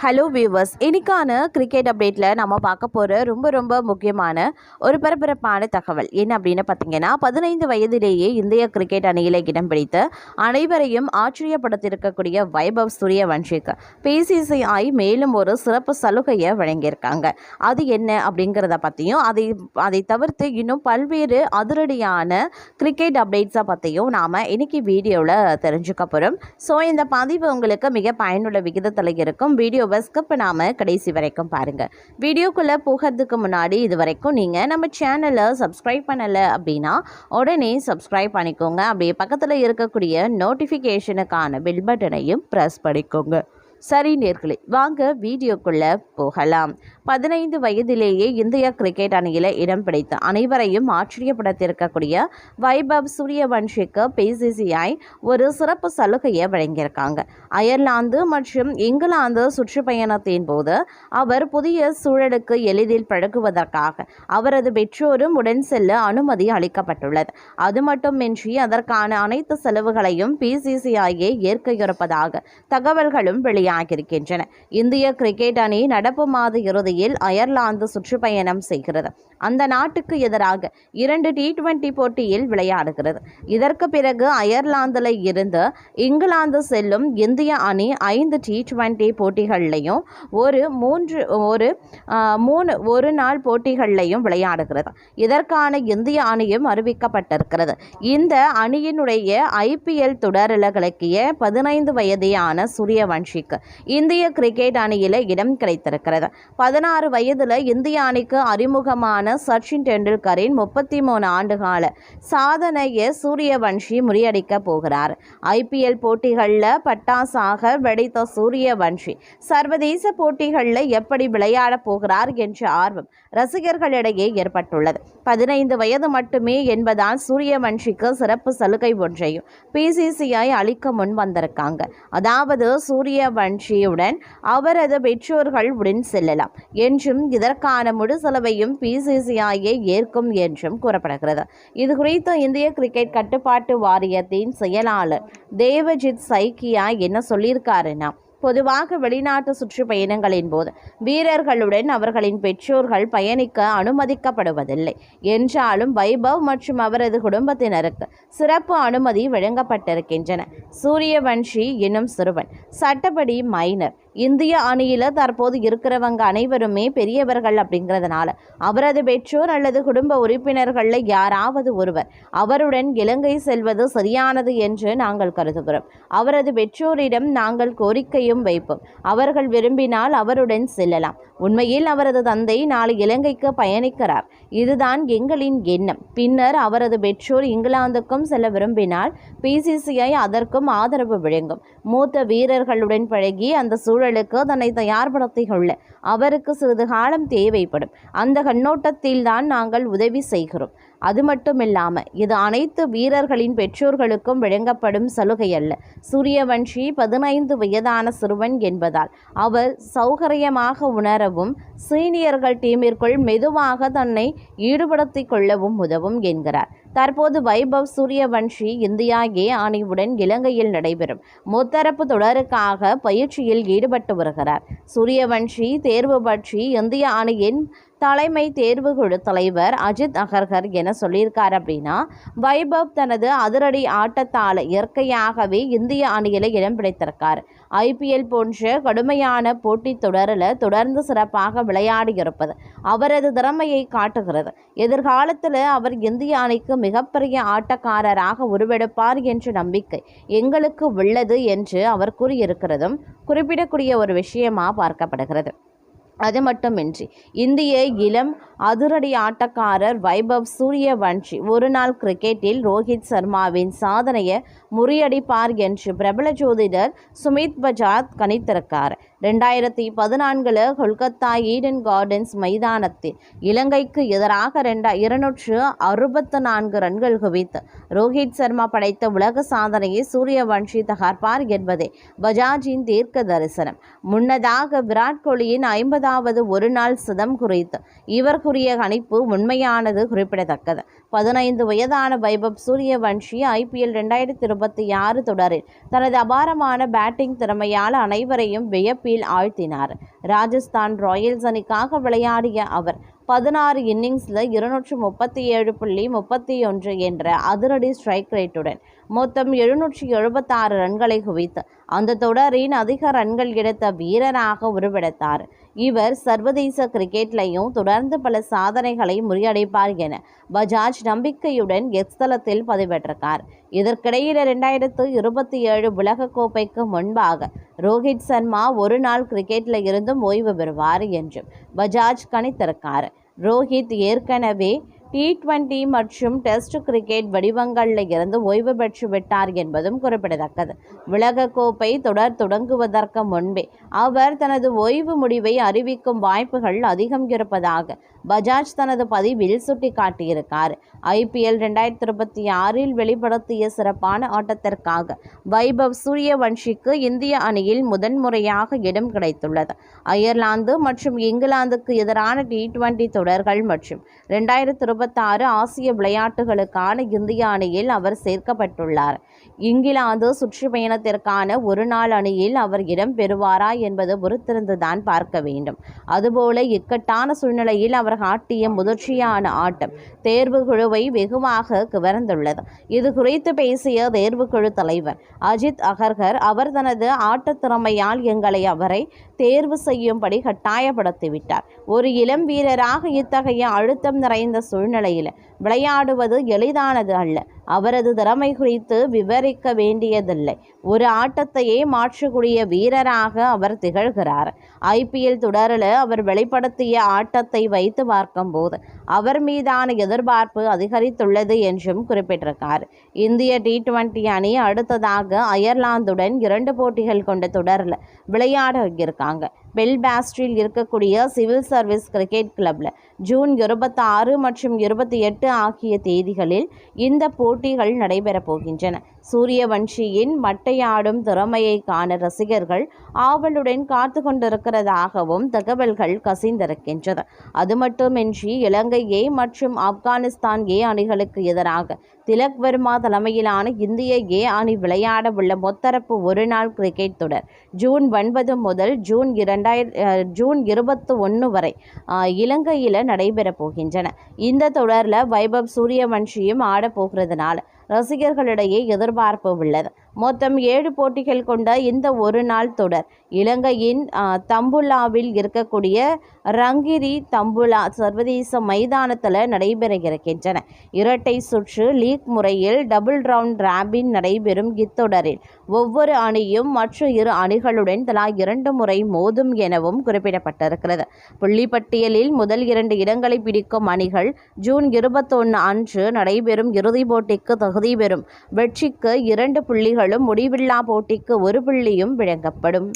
Hello viewers, இன்னைக்கான cricket அப்டேட்டில் நம்ம பார்க்க போகிற ரொம்ப முக்கியமான ஒரு பரபரப்பான தகவல் என்ன அப்படின்னு பார்த்தீங்கன்னா, 15 வயதிலேயே இந்திய கிரிக்கெட் அணியில் இடம் பிடித்த அனைவரையும் ஆச்சரியப்படுத்தியிருக்கக்கூடிய வைபவ் சூரியவன்ஷிக்கு பிசிசிஐ மேலும் ஒரு சிறப்பு சலுகையை வழங்கியிருக்காங்க. அது என்ன அப்படிங்கிறத பற்றியும் அதை தவிர்த்து இன்னும் பல்வேறு அதிரடியான கிரிக்கெட் அப்டேட்ஸை பற்றியும் நாம் இன்னைக்கு வீடியோவில் தெரிஞ்சுக்க போகிறோம். ஸோ இந்த பதிவு உங்களுக்கு மிக பயனுள்ள விகிதத்தில் இருக்கும். வீடியோ ஸ்கிப் பண்ணாம கடைசி வரைக்கும் பாருங்க. வீடியோக்குள்ள போகிறதுக்கு முன்னாடி இது வரைக்கும் நீங்க நம்ம சேனலை சப்ஸ்கிரைப் பண்ணல அப்படின்னா உடனே சப்ஸ்கிரைப் பண்ணிக்கோங்க. அப்படியே பக்கத்துல இருக்கக்கூடிய நோட்டிஃபிகேஷனுக்கான பெல் பட்டனையும் பிரஸ் பண்ணிக்கோங்க. சரி நேர்களே, வாங்க வீடியோக்குள்ள போகலாம். 15 வயதிலேயே இந்திய கிரிக்கெட் அணியில் இடம் பிடித்த அனைவரையும் ஆச்சரியப்படுத்தியிருக்கக்கூடிய வைபவ் சூரியவன்ஷிக்கு பிசிசிஐ ஒரு சிறப்பு சலுகையை வழங்கியிருக்காங்க. அயர்லாந்து மற்றும் இங்கிலாந்து சுற்றுப்பயணத்தின் போது அவர் புதிய சூழலுக்கு எளிதில் பழகுவதற்காக அவரது பெற்றோரும் உடன் செல்ல அனுமதி அளிக்கப்பட்டுள்ளது. அது மட்டுமின்றி அதற்கான அனைத்து செலவுகளையும் பிசிசிஐயே ஏற்க இருப்பதாக தகவல்களும் வெளியாகியிருக்கின்றன. இந்திய கிரிக்கெட் அணி நடப்பு மாத இறுதியில் அயர்லாந்து சுற்றுப்பயணம் செய்கிறது. அந்த நாட்டுக்கு எதிராக 2 T20 போட்டியில் விளையாடுகிறது. இதற்கு பிறகு அயர்லாந்தில் இருந்து இங்கிலாந்து செல்லும் இந்திய அணி 5 T20 போட்டிகள்லையும் ஒரு நாள் போட்டிகள்லையும் விளையாடுகிறது. இதற்கான இந்திய அணியும் அறிவிக்கப்பட்டிருக்கிறது. இந்த அணியினுடைய IPL தொடரில் கலக்கிய 15 வயதான சூரியவன்ஷிக்கு இந்திய கிரிக்கெட் அணியில் இடம் கிடைத்திருக்கிறது. 16 வயதில் இந்திய அணிக்கு அறிமுகமான சச்சின் டெண்டுல்கரின் 33 ஆண்டுகால சாதனையை சூரியவன்ஷி முறியடிக்க போகிறார். IPL போட்டிகளில் பட்டாசாக வெடித்த சூரியவன்ஷி சர்வதேச போட்டிகளில் எப்படி விளையாட போகிறார் என்ற ஆர்வம் ரசிகர்களிடையே ஏற்பட்டுள்ளது. 15 வயது மட்டுமே என்பதால் சூரியவன்ஷிக்கு சிறப்பு சலுகை ஒன்றையும் பிசிசிஐ அளிக்க முன் வந்திருக்காங்க. அதாவது சூரியவன்ஷியுடன் அவரது பெற்றோர்கள் உடன் செல்லலாம் என்றும் இதற்கான முழு செலவையும் பிசிசிஐயே ஏற்கும் என்றும் கூறப்படுகிறது. இது குறித்து இந்திய கிரிக்கெட் கட்டுப்பாட்டு வாரியத்தின் செயலாளர் தேவஜித் சைக்கியா என்ன சொல்லியிருக்காருன்னா, பொதுவாக வெளிநாட்டு சுற்றுப்பயணங்களின் போது வீரர்களுடன் அவர்களின் பெற்றோர்கள் பயணிக்க அனுமதிக்கப்படுவதில்லை. என்றாலும் வைபவ் மற்றும் அவரது குடும்பத்தினருக்கு சிறப்பு அனுமதி வழங்கப்பட்டிருக்கின்றன. சூரியவன்ஷி என்னும் சிறுவன் சட்டப்படி மைனர். இந்திய அணியில் தற்போது இருக்கிறவங்க அனைவருமே பெரியவர்கள் அப்படிங்கிறதுனால அவரது பெற்றோர் அல்லது குடும்ப உறுப்பினர்களில் யாராவது ஒருவர் அவருடன் இலங்கை செல்வது சரியானது என்று நாங்கள் கருதுகிறோம். அவரது பெற்றோரிடம் நாங்கள் கோரிக்கையும் வைப்போம். அவர்கள் விரும்பினால் அவருடன் செல்லலாம். உண்மையில் அவரது தந்தை நாளை இலங்கைக்கு பயணிக்கிறார். இதுதான் எங்களின் எண்ணம். பின்னர் அவரது பெற்றோர் இங்கிலாந்துக்கும் செல்ல விரும்பினால் பிசிசிஐ அதற்கும் ஆதரவு வழங்கும். மூத்த வீரர்களுடன் பழகி அந்த சூழலுக்கு தன்னை தயார்படுத்திக் கொள்ள அவருக்கு சிறிது காலம் தேவைப்படும். அந்த கண்ணோட்டத்தில் தான் நாங்கள் உதவி செய்கிறோம். அது மட்டுமில்லாமல் இது அனைத்து வீரர்களின் பெற்றோர்களுக்கும் வழங்கப்படும் சலுகை அல்ல. சூரியவன்ஷி 15 வயதான சிறுவன் என்பதால் அவர் சௌகரியமாக உணரவும் சீனியர்கள் டீமிற்குள் மெதுவாக தன்னை ஈடுபடுத்திக் கொள்ளவும் உதவும் என்கிறார். தற்போது வைபவ் சூரியவன்ஷி இந்தியா ஏ அணியுடன் இலங்கையில் நடைபெறும் முத்தரப்பு தொடருக்காக பயிற்சியில் ஈடுபட்டு வருகிறார். சூரியவன்ஷி தேர்வு பற்றி இந்திய அணியின் தலைமை தேர்வுக்குழு தலைவர் அஜித் அகர்கர் என்ன சொல்லியிருக்கார் அப்படின்னா, வைபவ் தனது அதிரடி ஆட்டத்தால் இயற்கையாகவே இந்திய அணியில் இடம் பிடித்திருக்கார். IPL போன்ற கடுமையான போட்டி தொடரில் தொடர்ந்து சிறப்பாக விளையாடி இருப்பது அவரது திறமையை காட்டுகிறது. எதிர்காலத்தில் அவர் இந்திய அணிக்கு மிகப்பெரிய ஆட்டக்காரராக உருவெடுப்பார் என்ற நம்பிக்கை எங்களுக்கு உள்ளது என்று அவர் கூறியிருக்கிறதும் குறிப்பிடக்கூடிய ஒரு விஷயமா பார்க்கப்படுகிறது. அது மட்டுமின்றி இந்திய இளம் அதிரடி ஆட்டக்காரர் வைபவ் சூரியவன்ஷி ஒரு நாள் கிரிக்கெட்டில் ரோஹித் சர்மாவின் சாதனையை முறியடிப்பார் என்று பிரபல ஜோதிடர் சுமித் பஜாஜ் கணித்திருக்கார். 2014 கொல்கத்தா ஈடன் கார்டன்ஸ் மைதானத்தில் இலங்கைக்கு எதிராக 264 ரன்கள் குவித்து ரோஹித் சர்மா படைத்த உலக சாதனையை சூரியவன்ஷி தகர்ப்பார் என்பதே பஜாஜின் தீர்க்க தரிசனம். முன்னதாக விராட் கோலியின் 50வது ஒருநாள் சதம் குறித்து இவர் கூறிய கணிப்பு உண்மையானது குறிப்பிடத்தக்கது. 15 வயதான வைபவ் சூரியவன்ஷி IPL 2020 2026 தொடரில் தனது அபாரமான பேட்டிங் திறமையால் அனைவரையும் வியப்பில் ஆழ்த்தினார். ராஜஸ்தான் ராயல்ஸ் அணிக்காக விளையாடிய அவர் 16 இன்னிங்ஸில் 237.31 என்ற அதிரடி ஸ்ட்ரைக் ரேட்டுடன் மொத்தம் 776 ரன்களை குவித்து அந்த தொடரின் அதிக ரன்கள் எடுத்த வீரராக உருவெடுத்தார். இவர் சர்வதேச கிரிக்கெட்லையும் தொடர்ந்து பல சாதனைகளை முறியடிப்பார் என பஜாஜ் நம்பிக்கையுடன் எக்ஸ் தளத்தில் பதிவிட்டிருக்கார். இதற்கிடையில் 2027 உலகக்கோப்பைக்கு முன்பாக ரோஹித் சர்மா ஒரு நாள் கிரிக்கெட்டில் இருந்தும் ஓய்வு பெறுவார் என்றும் பஜாஜ் கணித்திருக்கார். ரோஹித் ஏற்கனவே T20 மற்றும் டெஸ்ட் கிரிக்கெட் வடிவங்களில் இருந்து ஓய்வு பெற்று விட்டார் என்பதும் குறிப்பிடத்தக்கது. உலகக்கோப்பை தொடர் தொடங்குவதற்கு முன்பே அவர் தனது ஓய்வு முடிவை அறிவிக்கும் வாய்ப்புகள் அதிகம் இருப்பதாக பஜாஜ் தனது பதிவில் சுட்டிக்காட்டியிருக்கார். IPL 2026 வெளிப்படுத்திய சிறப்பான ஆட்டத்திற்காக வைபவ் சூரியவன்ஷிக்கு இந்திய அணியில் முதன்முறையாக இடம் கிடைத்துள்ளது. அயர்லாந்து மற்றும் இங்கிலாந்துக்கு எதிரான T20 தொடர்கள் மற்றும் 2026 ஆசிய விளையாட்டுகளுக்கான இந்திய அணியில் அவர் சேர்க்கப்பட்டுள்ளார். இங்கிலாந்து சுற்றுப்பயணத்திற்கான ஒரு நாள் அணியில் அவர் இடம் பெறுவாரா என்பது பொறுத்திருந்துதான் பார்க்க வேண்டும். அதுபோல இக்கட்டான சூழ்நிலையில் அவர் காட்டிய முதிர்ச்சியான ஆட்டம் தேர்வுக்குழுவை வெகுவாக கவர்ந்துள்ளது. இது குறித்து பேசிய தேர்வுக்குழு தலைவர் அஜித் அகர்கர், அவர் தனது ஆட்ட திறமையால் எங்களை அவரை தேர்வு செய்யும்படி கட்டாயப்படுத்திவிட்டார். ஒரு இளம் வீரராக இத்தகைய அழுத்தம் நிறைந்த சூழ்நிலையில் விளையாடுவது எளிதானது அல்ல. அவரது திறமை குறித்து விவரிக்க வேண்டியதில்லை. ஒரு ஆட்டத்தையே மாற்றக்கூடிய வீரராக அவர் திகழ்கிறார். IPL தொடரில் அவர் வெளிப்படுத்திய ஆட்டத்தை வைத்து பார்க்கும்போது அவர் மீதான எதிர்பார்ப்பு அதிகரித்துள்ளது என்றும் குறிப்பிட்டிருக்கார். இந்திய T20 அணி அடுத்ததாக அயர்லாந்துடன் 2 போட்டிகள் கொண்ட தொடரில் விளையாட இருக்காங்க. பெல்பாஸ்டில் இருக்கக்கூடிய சிவில் சர்வீஸ் கிரிக்கெட் கிளப்ல ஜூன் 26 மற்றும் 28 ஆகிய தேதிகளில் இந்த போட்டிகள் நடைபெறப் போகின்றன. சூரியவன்ஷியின் மட்டையாடும் திறமையை காண ரசிகர்கள் ஆவலுடன் காத்து கொண்டிருக்கிறதாகவும் தகவல்கள் கசிந்திருக்கின்றன. அது மட்டுமின்றி இலங்கை A மற்றும் ஆப்கானிஸ்தான் A அணிகளுக்கு எதிராக திலக் வர்மா தலைமையிலான இந்திய A அணி விளையாட உள்ள முத்தரப்பு ஒருநாள் கிரிக்கெட் தொடர் ஜூன் 9 முதல் ஜூன் 21 வரை இலங்கையில் நடைபெறப் போகின்றன. இந்த தொடரில் வைபவ் சூரியவன்ஷியும் ஆடப்போகிறதுனால ரசிகர்களிடையே எதிர்பார்ப்பு உள்ளது. மொத்தம் 7 போட்டிகள் கொண்ட இந்த ஒரு நாள் தொடர் இலங்கையின் தம்புலாவில் இருக்கக்கூடிய ரங்கிரி தம்புலா சர்வதேச மைதானத்தில் நடைபெற இருக்கின்றன. இரட்டை சுற்று லீக் முறையில் டபுள் ரவுண்ட் ராபின் நடைபெறும் இத்தொடரில் ஒவ்வொரு அணியும் மற்ற 2 அணிகளுடன் தலா 2 முறை மோதும் எனவும் குறிப்பிடப்பட்டிருக்கிறது. புள்ளிப்பட்டியலில் முதல் 2 இடங்களை பிடிக்கும் அணிகள் ஜூன் 21 அன்று நடைபெறும் இறுதிப் போட்டிக்கு தகுதி பெறும். வெற்றிக்கு 2 புள்ளிகளும், முடிவில்லா போட்டிக்கு 1 புள்ளியும் வழங்கப்படும்.